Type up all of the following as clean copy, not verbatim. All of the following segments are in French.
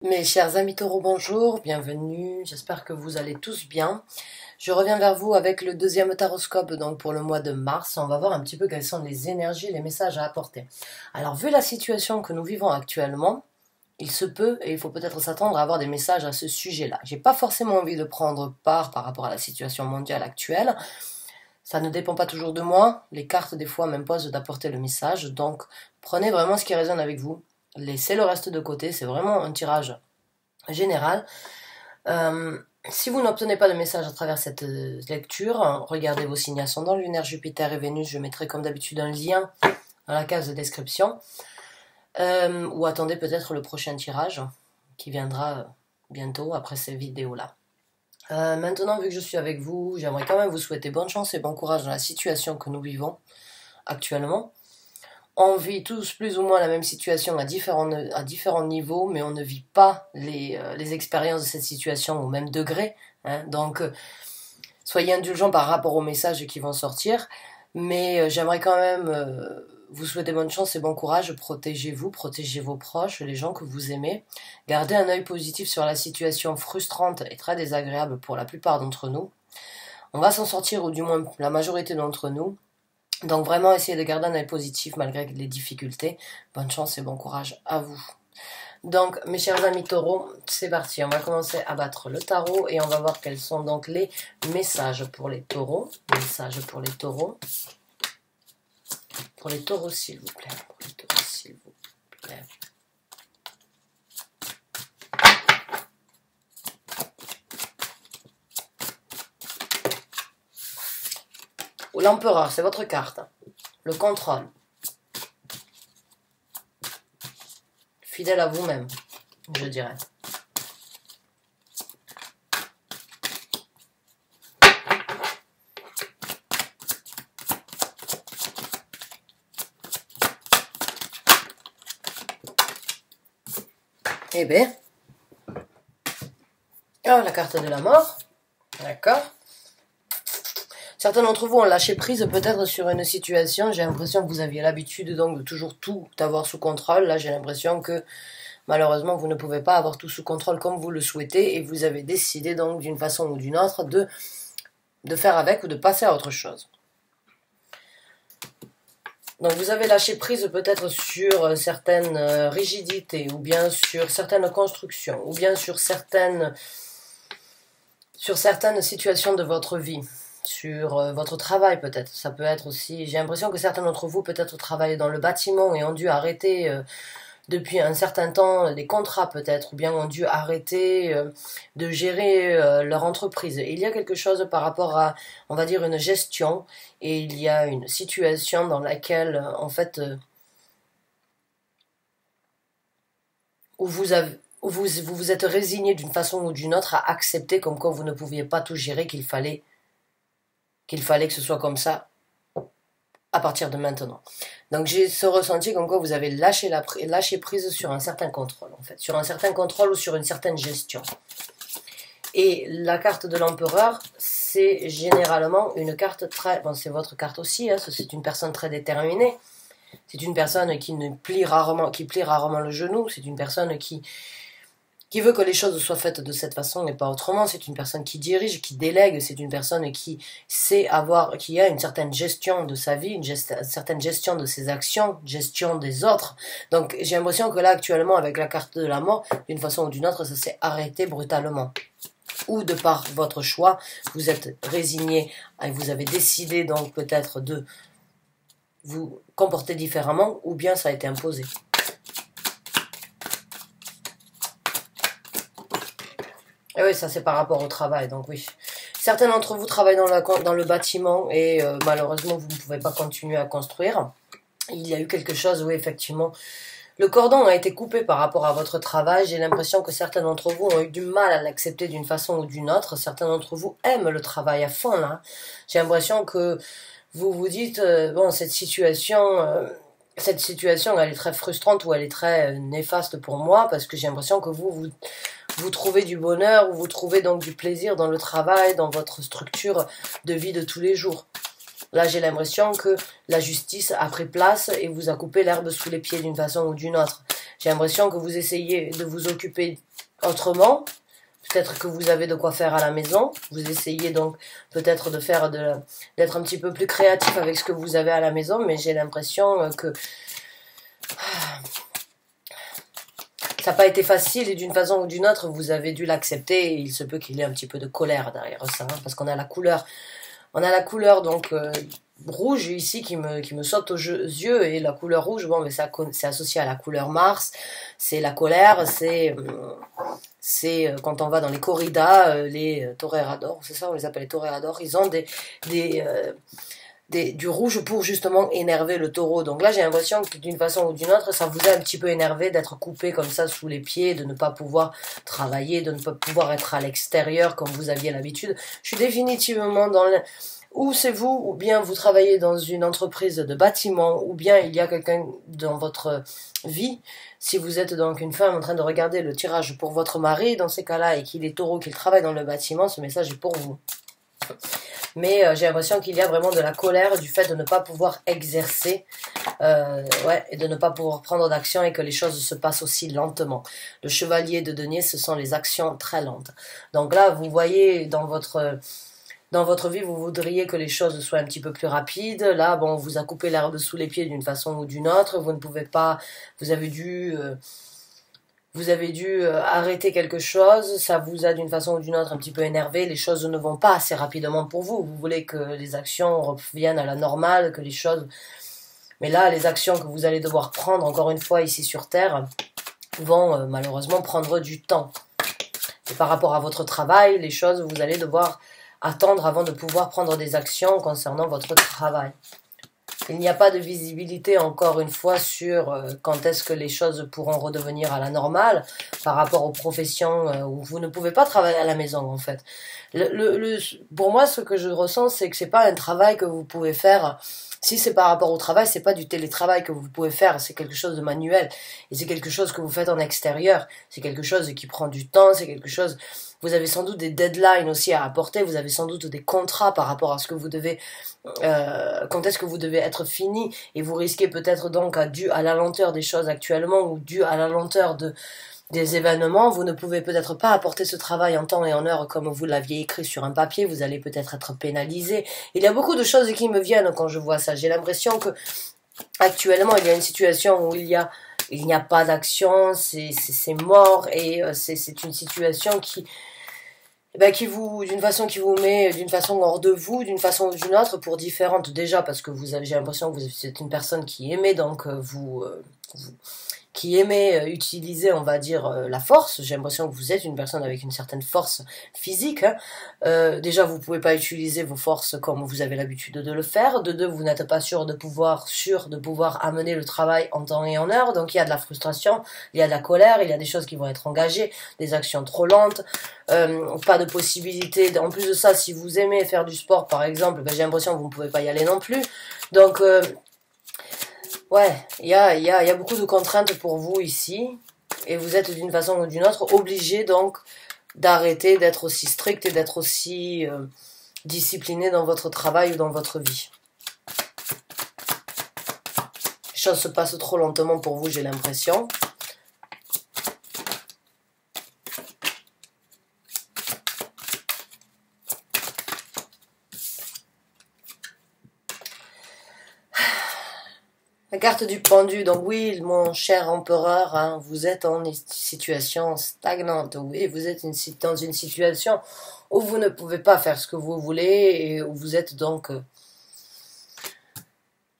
Mes chers amis taureaux, bonjour, bienvenue, j'espère que vous allez tous bien. Je reviens vers vous avec le deuxième taroscope donc pour le mois de mars. On va voir un petit peu quelles sont les énergies, les messages à apporter. Alors vu la situation que nous vivons actuellement, il se peut et il faut peut-être s'attendre à avoir des messages à ce sujet-là. J'ai pas forcément envie de prendre part par rapport à la situation mondiale actuelle. Ça ne dépend pas toujours de moi. Les cartes des fois m'imposent d'apporter le message. Donc prenez vraiment ce qui résonne avec vous. Laissez le reste de côté. C'est vraiment un tirage général. Si vous n'obtenez pas de message à travers cette lecture, regardez vos signes ascendants, lunaire, Jupiter et Vénus. Je mettrai comme d'habitude un lien dans la case de description. Ou attendez peut-être le prochain tirage qui viendra bientôt après ces vidéos-là. Maintenant, vu que je suis avec vous, j'aimerais quand même vous souhaiter bonne chance et bon courage dans la situation que nous vivons actuellement. On vit tous plus ou moins la même situation à différents niveaux, mais on ne vit pas les expériences de cette situation au même degré. Donc, soyez indulgents par rapport aux messages qui vont sortir, mais j'aimerais quand même vous souhaiter bonne chance et bon courage. Protégez-vous, protégez vos proches, les gens que vous aimez. Gardez un œil positif sur la situation frustrante et très désagréable pour la plupart d'entre nous. On va s'en sortir, ou du moins la majorité d'entre nous. Donc vraiment, essayez de garder un œil positif malgré les difficultés. Bonne chance et bon courage à vous. Donc, mes chers amis taureaux, c'est parti. On va commencer à battre le tarot et on va voir quels sont donc les messages pour les taureaux. Messages pour les taureaux. Pour les taureaux, s'il vous plaît. Pour les taureaux, s'il vous plaît. L'empereur, c'est votre carte. Le contrôle. Fidèle à vous-même, je dirais. Eh bien. Oh, la carte de la mort. D'accord. Certains d'entre vous ont lâché prise peut-être sur une situation. J'ai l'impression que vous aviez l'habitude donc de toujours tout avoir sous contrôle. Là, j'ai l'impression que malheureusement, vous ne pouvez pas avoir tout sous contrôle comme vous le souhaitez et vous avez décidé donc d'une façon ou d'une autre de faire avec ou de passer à autre chose. Donc vous avez lâché prise peut-être sur certaines rigidités ou bien sur certaines constructions ou bien sur certaines situations de votre vie. Sur votre travail peut-être, ça peut être aussi, j'ai l'impression que certains d'entre vous peut-être travaillent dans le bâtiment et ont dû arrêter depuis un certain temps des contrats peut-être, ou bien ont dû arrêter de gérer leur entreprise. Et il y a quelque chose par rapport à, on va dire, une gestion, et il y a une situation dans laquelle, en fait, où vous vous êtes résigné d'une façon ou d'une autre à accepter comme quoi vous ne pouviez pas tout gérer, qu'il fallait que ce soit comme ça à partir de maintenant. Donc j'ai ce ressenti comme quoi vous avez lâché prise sur un certain contrôle, en fait, sur un certain contrôle ou sur une certaine gestion. Et la carte de l'empereur, c'est généralement une carte très... Bon, c'est votre carte aussi, hein, c'est une personne très déterminée, c'est une personne qui plie rarement le genou, c'est une personne qui veut que les choses soient faites de cette façon et pas autrement. C'est une personne qui dirige, qui délègue, c'est une personne qui a une certaine gestion de sa vie, une certaine gestion de ses actions, gestion des autres. Donc j'ai l'impression que là actuellement avec la carte de la mort, d'une façon ou d'une autre, ça s'est arrêté brutalement. Ou de par votre choix, vous êtes résigné et vous avez décidé donc peut-être de vous comporter différemment, ou bien ça a été imposé. Et oui, ça c'est par rapport au travail, donc oui. Certains d'entre vous travaillent dans le bâtiment et malheureusement vous ne pouvez pas continuer à construire. Il y a eu quelque chose où effectivement le cordon a été coupé par rapport à votre travail. J'ai l'impression que certains d'entre vous ont eu du mal à l'accepter d'une façon ou d'une autre. Certains d'entre vous aiment le travail à fond là. J'ai l'impression que vous vous dites, bon cette situation elle est très frustrante ou elle est très néfaste pour moi parce que j'ai l'impression que vous trouvez du bonheur ou vous trouvez donc du plaisir dans le travail, dans votre structure de vie de tous les jours. Là, j'ai l'impression que la justice a pris place et vous a coupé l'herbe sous les pieds d'une façon ou d'une autre. J'ai l'impression que vous essayez de vous occuper autrement. Peut-être que vous avez de quoi faire à la maison. Vous essayez donc peut-être d'être un petit peu plus créatif avec ce que vous avez à la maison, mais j'ai l'impression que ça n'a pas été facile et d'une façon ou d'une autre, vous avez dû l'accepter. Et il se peut qu'il y ait un petit peu de colère derrière ça, hein, parce qu'on a la couleur donc rouge ici qui me saute aux yeux, et la couleur rouge, bon, mais c'est associé à la couleur Mars, c'est la colère, c'est quand on va dans les corridas, les toreadors, c'est ça, on les appelle les toreadors, ils ont du rouge pour justement énerver le taureau. Donc là, j'ai l'impression que d'une façon ou d'une autre, ça vous a un petit peu énervé d'être coupé comme ça sous les pieds, de ne pas pouvoir travailler, de ne pas pouvoir être à l'extérieur comme vous aviez l'habitude. Je suis définitivement dans le... Ou c'est vous, ou bien vous travaillez dans une entreprise de bâtiment, ou bien il y a quelqu'un dans votre vie. Si vous êtes donc une femme en train de regarder le tirage pour votre mari, dans ces cas-là, et qu'il est taureau, qu'il travaille dans le bâtiment, ce message est pour vous. Mais j'ai l'impression qu'il y a vraiment de la colère du fait de ne pas pouvoir exercer, et de ne pas pouvoir prendre d'action, et que les choses se passent aussi lentement. Le chevalier de denier, ce sont les actions très lentes. Donc là, vous voyez dans votre vie, vous voudriez que les choses soient un petit peu plus rapides. Là, bon, on vous a coupé l'herbe sous les pieds d'une façon ou d'une autre. Vous ne pouvez pas, vous avez dû arrêter quelque chose. Ça vous a d'une façon ou d'une autre un petit peu énervé. Les choses ne vont pas assez rapidement pour vous. Vous voulez que les actions reviennent à la normale, que les choses... Mais là, les actions que vous allez devoir prendre, encore une fois, ici sur Terre, vont malheureusement prendre du temps. Et par rapport à votre travail, les choses, vous allez devoir attendre avant de pouvoir prendre des actions concernant votre travail. Il n'y a pas de visibilité, encore une fois, sur quand est-ce que les choses pourront redevenir à la normale par rapport aux professions où vous ne pouvez pas travailler à la maison, en fait. Pour moi, ce que je ressens, c'est que c'est pas un travail que vous pouvez faire. Si c'est par rapport au travail, c'est pas du télétravail que vous pouvez faire, c'est quelque chose de manuel. Et c'est quelque chose que vous faites en extérieur. C'est quelque chose qui prend du temps, c'est quelque chose... Vous avez sans doute des deadlines aussi à apporter, vous avez sans doute des contrats par rapport à ce que vous devez... quand est-ce que vous devez être fini, et vous risquez peut-être donc, dû à la lenteur des choses actuellement, ou dû à la lenteur des événements, vous ne pouvez peut-être pas apporter ce travail en temps et en heure comme vous l'aviez écrit sur un papier, vous allez peut-être être pénalisé. Il y a beaucoup de choses qui me viennent quand je vois ça. J'ai l'impression que actuellement il y a une situation où il n'y a pas d'action, c'est mort, et c'est une situation qui vous, d'une façon qui vous met d'une façon hors de vous, d'une façon ou d'une autre, pour différentes, déjà parce que j'ai l'impression que vous êtes une personne qui aimait donc qui aimait utiliser, on va dire, la force. J'ai l'impression que vous êtes une personne avec une certaine force physique, hein. Déjà, vous pouvez pas utiliser vos forces comme vous avez l'habitude de le faire. De deux, vous n'êtes pas sûr de pouvoir amener le travail en temps et en heure. Donc, il y a de la frustration, il y a de la colère, il y a des choses qui vont être engagées, des actions trop lentes, pas de possibilité. En plus de ça, si vous aimez faire du sport, par exemple, j'ai l'impression que vous ne pouvez pas y aller non plus. Donc, ouais, il y a beaucoup de contraintes pour vous ici, et vous êtes d'une façon ou d'une autre obligé donc d'arrêter d'être aussi strict et d'être aussi discipliné dans votre travail ou dans votre vie. Les choses se passent trop lentement pour vous, j'ai l'impression. La carte du pendu, donc oui, mon cher empereur, hein, vous êtes en situation stagnante, oui, vous êtes dans une situation où vous ne pouvez pas faire ce que vous voulez, et où vous êtes donc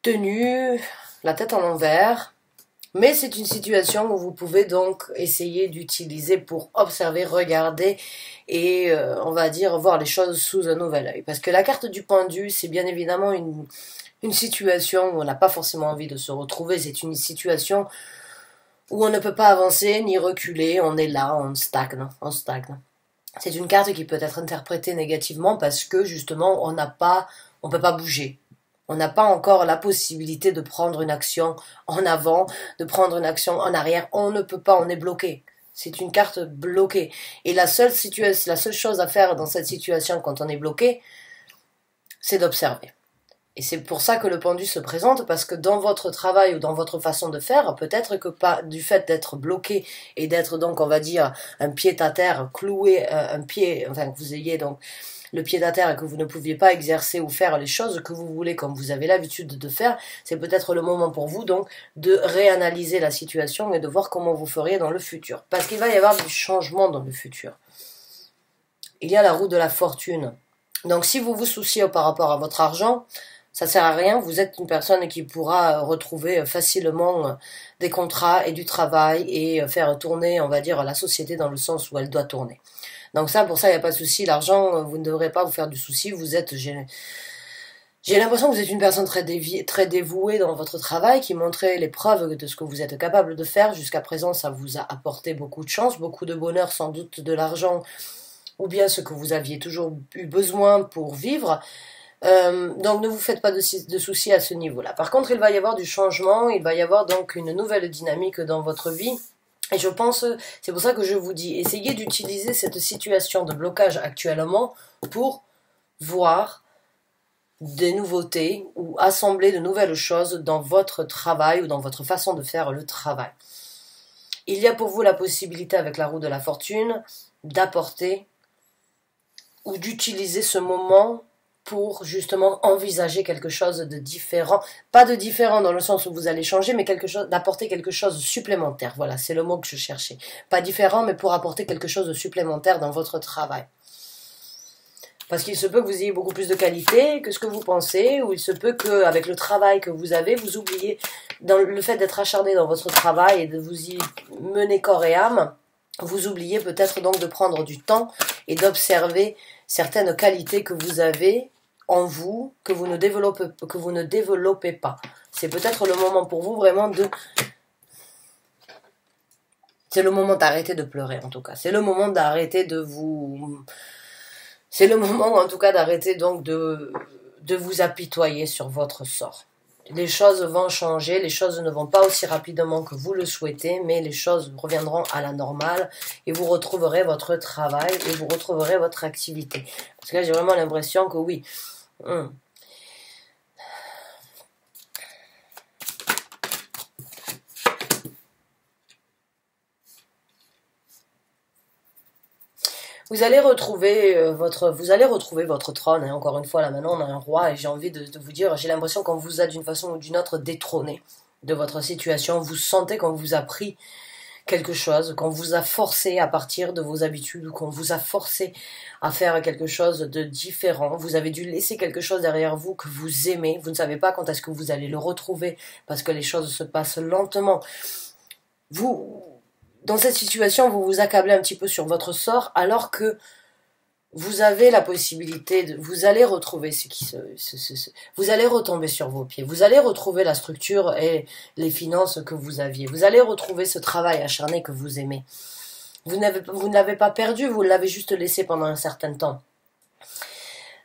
tenu, la tête en l'envers, mais c'est une situation où vous pouvez donc essayer d'utiliser pour observer, regarder, et on va dire voir les choses sous un nouvel œil. Parce que la carte du pendu, c'est bien évidemment une situation où on n'a pas forcément envie de se retrouver, c'est une situation où on ne peut pas avancer ni reculer, on est là, on stagne. C'est une carte qui peut être interprétée négativement parce que justement on peut pas bouger. On n'a pas encore la possibilité de prendre une action en avant, de prendre une action en arrière, on ne peut pas, on est bloqué. C'est une carte bloquée. Et la seule chose à faire dans cette situation quand on est bloqué, c'est d'observer. Et c'est pour ça que le pendu se présente, parce que dans votre travail ou dans votre façon de faire, peut-être que pas du fait d'être bloqué et d'être donc, on va dire, un pied à terre, cloué, un pied, enfin que vous ayez donc le pied à terre et que vous ne pouviez pas exercer ou faire les choses que vous voulez comme vous avez l'habitude de faire, c'est peut-être le moment pour vous donc de réanalyser la situation et de voir comment vous feriez dans le futur. Parce qu'il va y avoir du changement dans le futur. Il y a la roue de la fortune. Donc si vous vous souciez par rapport à votre argent, ça sert à rien, vous êtes une personne qui pourra retrouver facilement des contrats et du travail et faire tourner, on va dire, la société dans le sens où elle doit tourner. Donc ça, pour ça, il n'y a pas de souci. L'argent, vous ne devrez pas vous faire du souci. Vous êtes, j'ai l'impression que vous êtes une personne très dévouée dans votre travail, qui montrait les preuves de ce que vous êtes capable de faire. Jusqu'à présent, ça vous a apporté beaucoup de chance, beaucoup de bonheur, sans doute de l'argent, ou bien ce que vous aviez toujours eu besoin pour vivre. Donc ne vous faites pas de soucis à ce niveau-là. Par contre, il va y avoir du changement, il va y avoir donc une nouvelle dynamique dans votre vie. Et je pense, c'est pour ça que je vous dis, essayez d'utiliser cette situation de blocage actuellement pour voir des nouveautés ou assembler de nouvelles choses dans votre travail ou dans votre façon de faire le travail. Il y a pour vous la possibilité avec la roue de la fortune d'apporter ou d'utiliser ce moment pour justement envisager quelque chose de différent. Pas de différent dans le sens où vous allez changer, mais d'apporter quelque chose de supplémentaire. Voilà, c'est le mot que je cherchais. Pas différent, mais pour apporter quelque chose de supplémentaire dans votre travail. Parce qu'il se peut que vous ayez beaucoup plus de qualité que ce que vous pensez, ou il se peut qu'avec le travail que vous avez, vous oubliez, dans le fait d'être acharné dans votre travail et de vous y mener corps et âme, vous oubliez peut-être donc de prendre du temps et d'observer certaines qualités que vous avez en vous, que vous ne développez pas. C'est peut-être le moment pour vous vraiment de... C'est le moment d'arrêter de pleurer en tout cas. C'est le moment d'arrêter de vous... C'est le moment en tout cas d'arrêter donc de vous apitoyer sur votre sort. Les choses vont changer, les choses ne vont pas aussi rapidement que vous le souhaitez, mais les choses reviendront à la normale et vous retrouverez votre travail et vous retrouverez votre activité. Parce que là, j'ai vraiment l'impression que oui. Vous allez retrouver votre trône. Et encore une fois, là maintenant, on a un roi et j'ai envie de vous dire, j'ai l'impression qu'on vous a d'une façon ou d'une autre détrôné de votre situation. Vous sentez qu'on vous a pris quelque chose, qu'on vous a forcé à partir de vos habitudes, qu'on vous a forcé à faire quelque chose de différent. Vous avez dû laisser quelque chose derrière vous que vous aimez. Vous ne savez pas quand est-ce que vous allez le retrouver parce que les choses se passent lentement. Dans cette situation, vous vous accablez un petit peu sur votre sort alors que vous avez la possibilité vous allez retrouver vous allez retomber sur vos pieds, vous allez retrouver la structure et les finances que vous aviez, vous allez retrouver ce travail acharné que vous aimez. Vous ne l'avez pas perdu, vous l'avez juste laissé pendant un certain temps.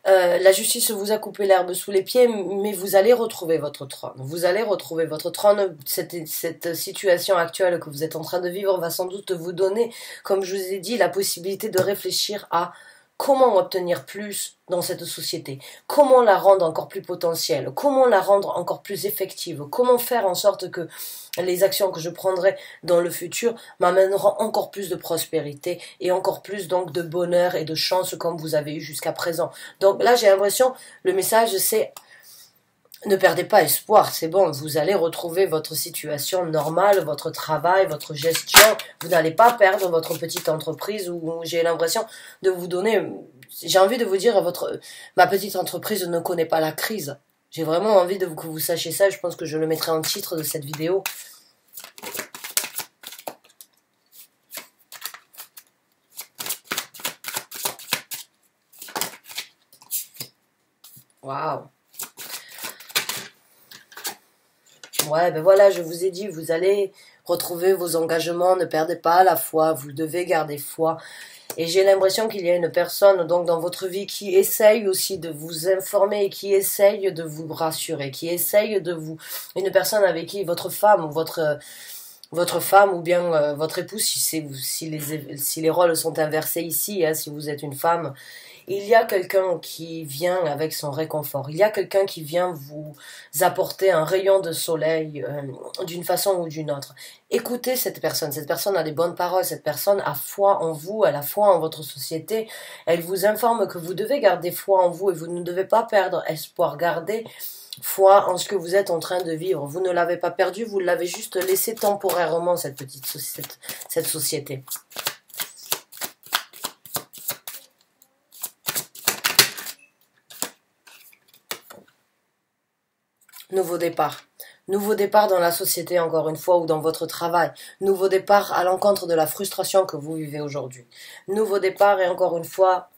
La justice vous a coupé l'herbe sous les pieds, mais vous allez retrouver votre trône. Vous allez retrouver votre trône. Cette situation actuelle que vous êtes en train de vivre va sans doute vous donner, comme je vous ai dit, la possibilité de réfléchir à comment obtenir plus dans cette société, comment la rendre encore plus potentielle, comment la rendre encore plus effective, comment faire en sorte que les actions que je prendrai dans le futur m'amèneront encore plus de prospérité et encore plus donc de bonheur et de chance comme vous avez eu jusqu'à présent. Donc là, j'ai l'impression, le message c'est ne perdez pas espoir, c'est bon, vous allez retrouver votre situation normale, votre travail, votre gestion, vous n'allez pas perdre votre petite entreprise où j'ai l'impression de vous donner, j'ai envie de vous dire, ma petite entreprise ne connaît pas la crise. J'ai vraiment envie que vous sachiez ça, je pense que je le mettrai en titre de cette vidéo. Waouh! Ouais, ben voilà, je vous ai dit, vous allez retrouver vos engagements, ne perdez pas la foi, vous devez garder foi. Et j'ai l'impression qu'il y a une personne donc dans votre vie qui essaye aussi de vous informer, qui essaye de vous rassurer, qui essaye de vous... Une personne avec qui, votre femme ou votre femme ou bien votre épouse, si les rôles sont inversés ici, hein, si vous êtes une femme, il y a quelqu'un qui vient avec son réconfort. Il y a quelqu'un qui vient vous apporter un rayon de soleil d'une façon ou d'une autre. Écoutez cette personne. Cette personne a des bonnes paroles. Cette personne a foi en vous. Elle a foi en votre société. Elle vous informe que vous devez garder foi en vous et vous ne devez pas perdre espoir. Gardez foi en ce que vous êtes en train de vivre. Vous ne l'avez pas perdu. Vous l'avez juste laissé temporairement, cette société. Nouveau départ. Nouveau départ dans la société, encore une fois, ou dans votre travail. Nouveau départ à l'encontre de la frustration que vous vivez aujourd'hui. Nouveau départ et encore une fois,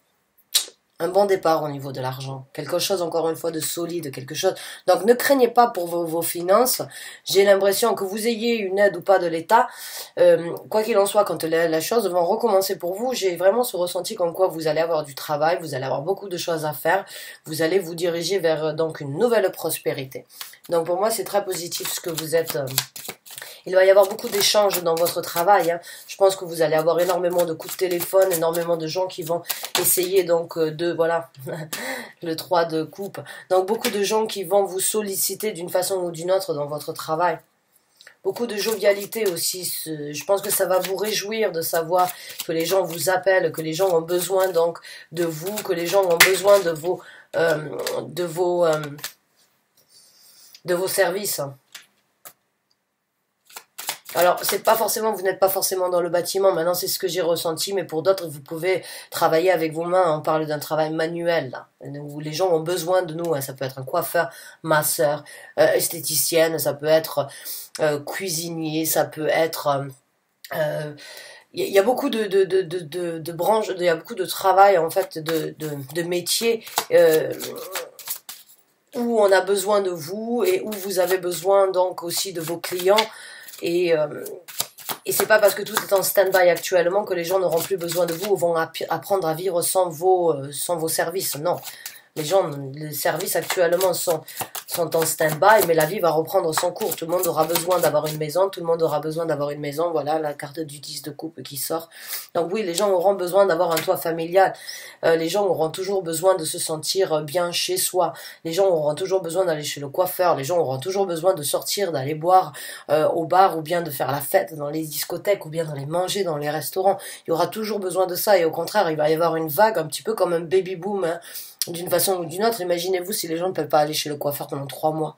un bon départ au niveau de l'argent. Quelque chose, encore une fois, de solide, quelque chose. Donc, ne craignez pas pour vos finances. J'ai l'impression que vous ayez une aide ou pas de l'État. Quoi qu'il en soit, quand les choses vont recommencer pour vous, j'ai vraiment ce ressenti comme quoi vous allez avoir du travail, vous allez avoir beaucoup de choses à faire. Vous allez vous diriger vers donc une nouvelle prospérité. Donc, pour moi, c'est très positif ce que vous êtes... Il va y avoir beaucoup d'échanges dans votre travail. Hein. Je pense que vous allez avoir énormément de coups de téléphone, énormément de gens qui vont essayer donc voilà, le 3 de coupe. Donc beaucoup de gens qui vont vous solliciter d'une façon ou d'une autre dans votre travail. Beaucoup de jovialité aussi. Je pense que ça va vous réjouir de savoir que les gens vous appellent, que les gens ont besoin donc de vous, que les gens ont besoin de vos services. Alors, c'est pas forcément, vous n'êtes pas forcément dans le bâtiment, maintenant c'est ce que j'ai ressenti, mais pour d'autres, vous pouvez travailler avec vos mains, on parle d'un travail manuel, là, où les gens ont besoin de nous, hein. Ça peut être un coiffeur, masseur, esthéticienne, ça peut être cuisinier, ça peut être... il y a beaucoup de branches, il y a beaucoup de travail, en fait, de métiers où on a besoin de vous et où vous avez besoin donc aussi de vos clients. Et c'est pas parce que tout est en stand-by actuellement que les gens n'auront plus besoin de vous ou vont apprendre à vivre sans vos services. Non. Les services actuellement sont en stand-by, mais la vie va reprendre son cours. Tout le monde aura besoin d'avoir une maison, tout le monde aura besoin d'avoir une maison. Voilà, la carte du 10 de coupe qui sort. Donc oui, les gens auront besoin d'avoir un toit familial. Les gens auront toujours besoin de se sentir bien chez soi. Les gens auront toujours besoin d'aller chez le coiffeur. Les gens auront toujours besoin de sortir, d'aller boire au bar ou bien de faire la fête dans les discothèques ou bien d'aller manger dans les restaurants. Il y aura toujours besoin de ça et au contraire, il va y avoir une vague un petit peu comme un baby-boom, hein. D'une façon ou d'une autre, imaginez-vous si les gens ne peuvent pas aller chez le coiffeur pendant 3 mois.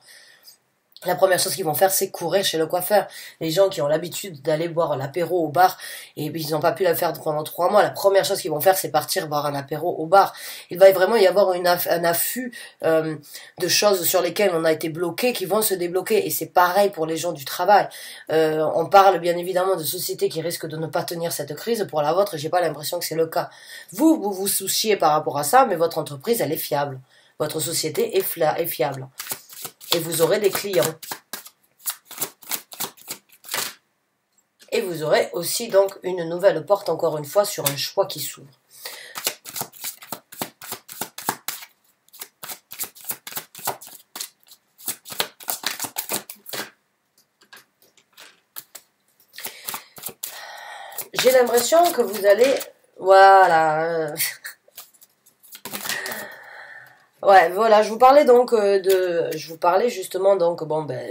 La première chose qu'ils vont faire, c'est courir chez le coiffeur. Les gens qui ont l'habitude d'aller boire l'apéro au bar, et ils n'ont pas pu la faire pendant 3 mois, la première chose qu'ils vont faire, c'est partir boire un apéro au bar. Il va vraiment y avoir un afflux de choses sur lesquelles on a été bloqué, qui vont se débloquer. Et c'est pareil pour les gens du travail. On parle bien évidemment de sociétés qui risquent de ne pas tenir cette crise. Pour la vôtre, j'ai pas l'impression que c'est le cas. Vous vous souciez par rapport à ça, mais votre entreprise, elle est fiable. Votre société est fiable. Et vous aurez des clients. Et vous aurez aussi donc une nouvelle porte, encore une fois, sur un choix qui s'ouvre. J'ai l'impression que vous allez... Voilà... Ouais, voilà, je vous parlais donc je vous parlais justement donc, bon ben,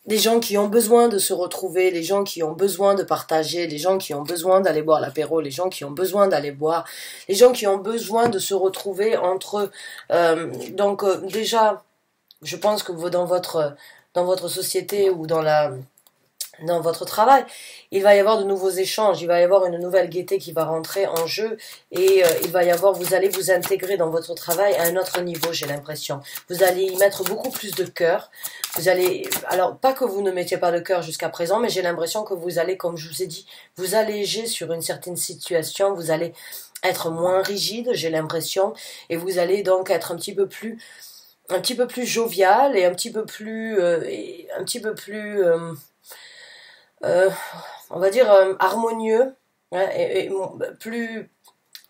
des gens qui ont besoin de se retrouver, les gens qui ont besoin de partager, les gens qui ont besoin d'aller boire l'apéro, les gens qui ont besoin d'aller boire, les gens qui ont besoin de se retrouver entre eux. Donc déjà, je pense que dans votre société ou dans votre travail, il va y avoir de nouveaux échanges, il va y avoir une nouvelle gaieté qui va rentrer en jeu et vous allez vous intégrer dans votre travail à un autre niveau, j'ai l'impression. Vous allez y mettre beaucoup plus de cœur. Alors pas que vous ne mettiez pas de cœur jusqu'à présent, mais j'ai l'impression que vous allez, comme je vous ai dit, vous alléger sur une certaine situation, vous allez être moins rigide, j'ai l'impression, et vous allez donc être un petit peu plus jovial et un petit peu plus on va dire harmonieux, hein, et plus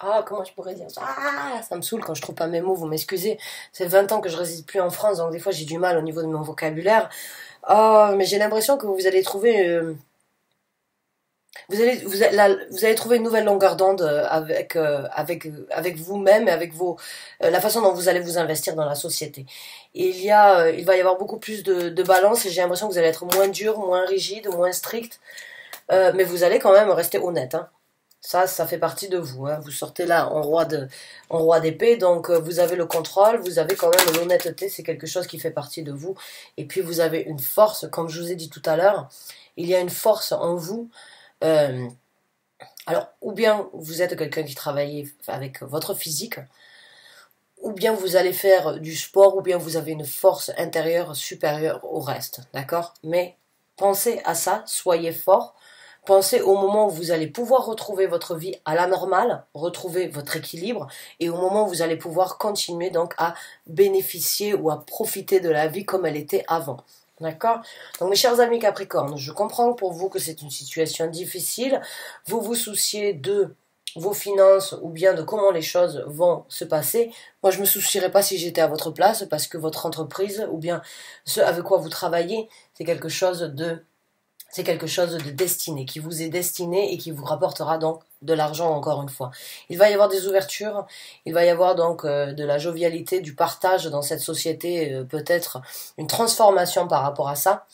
Ah, comment je pourrais dire ça? Ah, ça me saoule quand je trouve pas mes mots, vous m'excusez. C'est 20 ans que je réside plus en France, donc des fois j'ai du mal au niveau de mon vocabulaire. Oh, mais j'ai l'impression que vous allez trouver... vous allez trouver une nouvelle longueur d'onde avec vous-même et avec la façon dont vous allez vous investir dans la société. Et il va y avoir beaucoup plus de balance et j'ai l'impression que vous allez être moins dur, moins rigide, moins strict. Mais vous allez quand même rester honnête, hein. Ça fait partie de vous, hein. Vous sortez là en roi d'épée, donc vous avez le contrôle, vous avez quand même l'honnêteté, c'est quelque chose qui fait partie de vous. Et puis vous avez une force, comme je vous ai dit tout à l'heure, il y a une force en vous. euh, alors, ou bien vous êtes quelqu'un qui travaille avec votre physique, ou bien vous allez faire du sport, ou bien vous avez une force intérieure supérieure au reste, d'accord? Mais pensez à ça, soyez fort. Pensez au moment où vous allez pouvoir retrouver votre vie à la normale, retrouver votre équilibre, et au moment où vous allez pouvoir continuer donc à bénéficier ou à profiter de la vie comme elle était avant. D'accord? Donc mes chers amis Capricorne, je comprends pour vous que c'est une situation difficile. Vous vous souciez de vos finances ou bien de comment les choses vont se passer. Moi, je me soucierais pas si j'étais à votre place parce que votre entreprise ou bien ce avec quoi vous travaillez, c'est quelque chose de destiné, qui vous est destiné et qui vous rapportera donc de l'argent encore une fois. Il va y avoir des ouvertures, il va y avoir donc de la jovialité, du partage dans cette société, peut-être une transformation par rapport à ça.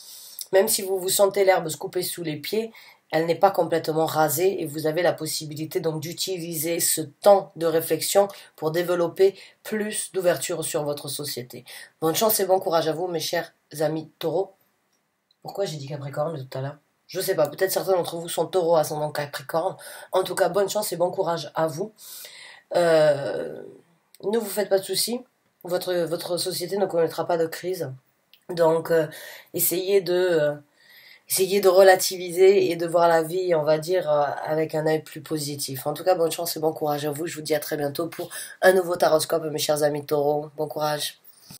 Même si vous vous sentez l'herbe se couper sous les pieds, elle n'est pas complètement rasée et vous avez la possibilité donc d'utiliser ce temps de réflexion pour développer plus d'ouverture sur votre société. Bonne chance et bon courage à vous mes chers amis taureaux. Pourquoi j'ai dit Capricorne tout à l'heure? Je sais pas, peut-être certains d'entre vous sont taureaux ascendant Capricorne. En tout cas, bonne chance et bon courage à vous. Euh, ne vous faites pas de soucis. Votre société ne connaîtra pas de crise. Donc, essayez de relativiser et de voir la vie, on va dire, avec un œil plus positif. En tout cas, bonne chance et bon courage à vous. Je vous dis à très bientôt pour un nouveau taroscope, mes chers amis taureaux. Bon courage.